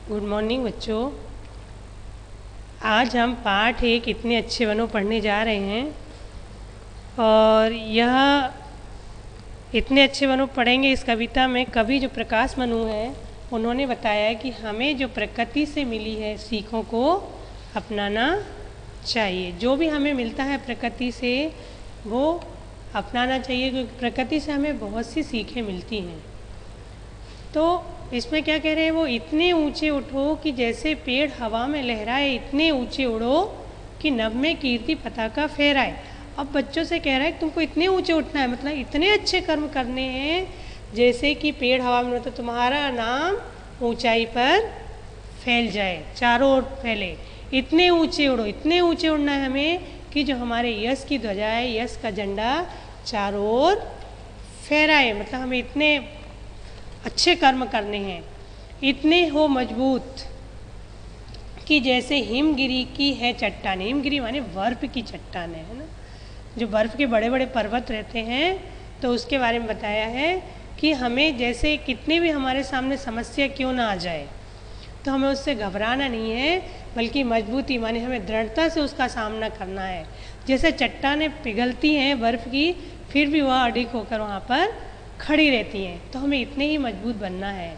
Good morning बच्चों। आज हम पाठ 1 इतने अच्छे बनो पढ़ने जा रहे हैं और यह इतने अच्छे बनो पढ़ेंगे। इस कविता में कवि जो प्रकाश मनु है उन्होंने बताया है कि हमें जो प्रकृति से मिली है सीखों को अपनाना चाहिए। जो भी हमें मिलता है प्रकृति से वो अपनाना चाहिए, क्योंकि प्रकृति से हमें बहुत सी सीखें मिलती हैं। तो इसमें क्या कह रहे हैं, वो इतने ऊंचे उठो कि जैसे पेड़ हवा में लहराए, इतने ऊंचे उड़ो कि नभ में कीर्ति पताका फहराए। अब बच्चों से कह रहा है कि तुमको इतने ऊंचे उठना है, मतलब इतने अच्छे कर्म करने हैं जैसे कि पेड़ हवा में, तो तुम्हारा नाम ऊंचाई पर फैल जाए, चारों ओर फैले। इतने ऊंचे उड़ो, इतने ऊंचे उड़ना है हमें कि जो हमारे यश की ध्वजा है, यश का झंडा चारों ओर फहराए। मतलब हमें इतने अच्छे कर्म करने हैं। इतने हो मजबूत कि जैसे हिमगिरी की है चट्टान। हिमगिरी माने बर्फ की चट्टान है ना, जो बर्फ के बड़े बड़े पर्वत रहते हैं। तो उसके बारे में बताया है कि हमें जैसे कितने भी हमारे सामने समस्या क्यों ना आ जाए तो हमें उससे घबराना नहीं है, बल्कि मजबूती माने हमें दृढ़ता से उसका सामना करना है। जैसे चट्टानें पिघलती हैं बर्फ़ की, फिर भी वह अडिग होकर वहाँ पर खड़ी रहती हैं। तो हमें इतने ही मजबूत बनना है।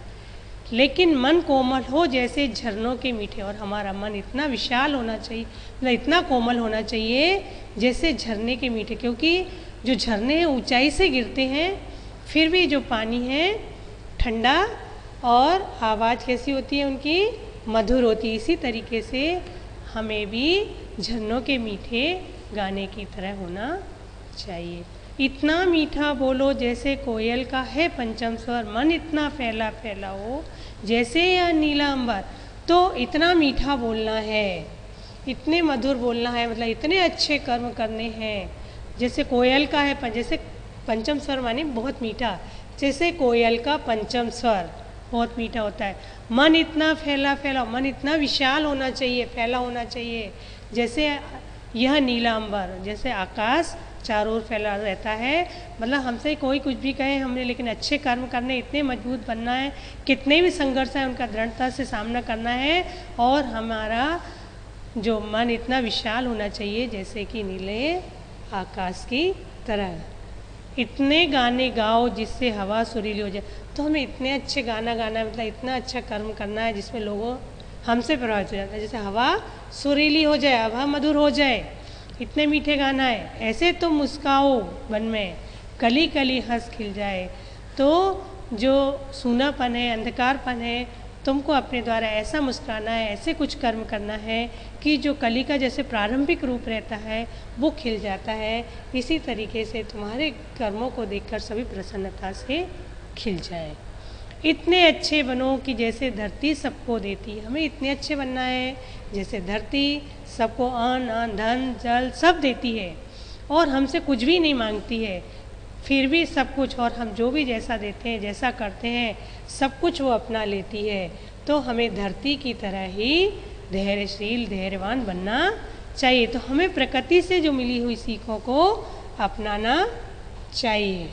लेकिन मन कोमल हो जैसे झरनों के मीठे, और हमारा मन इतना विशाल होना चाहिए, मतलब इतना कोमल होना चाहिए जैसे झरने के मीठे। क्योंकि जो झरने ऊंचाई से गिरते हैं फिर भी जो पानी है ठंडा, और आवाज़ कैसी होती है उनकी, मधुर होती है। इसी तरीके से हमें भी झरनों के मीठे गाने की तरह होना चाहिए। इतना मीठा बोलो जैसे कोयल का है पंचम स्वर, मन इतना फैला फैला हो जैसे यह नीला अंबर। तो इतना मीठा बोलना है, इतने मधुर बोलना है, मतलब इतने अच्छे कर्म करने हैं जैसे कोयल का है। जैसे पंचम स्वर माने बहुत मीठा, जैसे कोयल का पंचम स्वर बहुत मीठा होता है। मन इतना फैला फैला, मन इतना विशाल होना चाहिए, फैला होना चाहिए जैसे यह नीला अंबर, जैसे आकाश चारों ओर फैला रहता है। मतलब हमसे कोई कुछ भी कहे हमने, लेकिन अच्छे कर्म करने, इतने मजबूत बनना है, कितने भी संघर्ष है उनका दृढ़ता से सामना करना है। और हमारा जो मन इतना विशाल होना चाहिए जैसे कि नीले आकाश की तरह। इतने गाने गाओ जिससे हवा सुरीली हो जाए। तो हमें इतने अच्छे गाना गाना है, मतलब इतना अच्छा कर्म करना है जिसमें लोगों हमसे प्रभावित हो जाता है। जैसे हवा सुरीली हो जाए, हवा मधुर हो जाए, इतने मीठे गाना है। ऐसे तो मुस्काओ मन में, कली कली हंस खिल जाए। तो जो सूनापन है, अंधकारपन है, तुमको अपने द्वारा ऐसा मुस्कुराना है, ऐसे कुछ कर्म करना है कि जो कली का जैसे प्रारंभिक रूप रहता है वो खिल जाता है। इसी तरीके से तुम्हारे कर्मों को देखकर सभी प्रसन्नता से खिल जाए। इतने अच्छे बनो कि जैसे धरती सबको देती। हमें इतने अच्छे बनना है जैसे धरती सबको अन्न, धन, जल सब देती है और हमसे कुछ भी नहीं मांगती है, फिर भी सब कुछ, और हम जो भी जैसा देते हैं, जैसा करते हैं, सब कुछ वो अपना लेती है। तो हमें धरती की तरह ही धैर्यशील, धैर्यवान बनना चाहिए। तो हमें प्रकृति से जो मिली हुई सीखों को अपनाना चाहिए।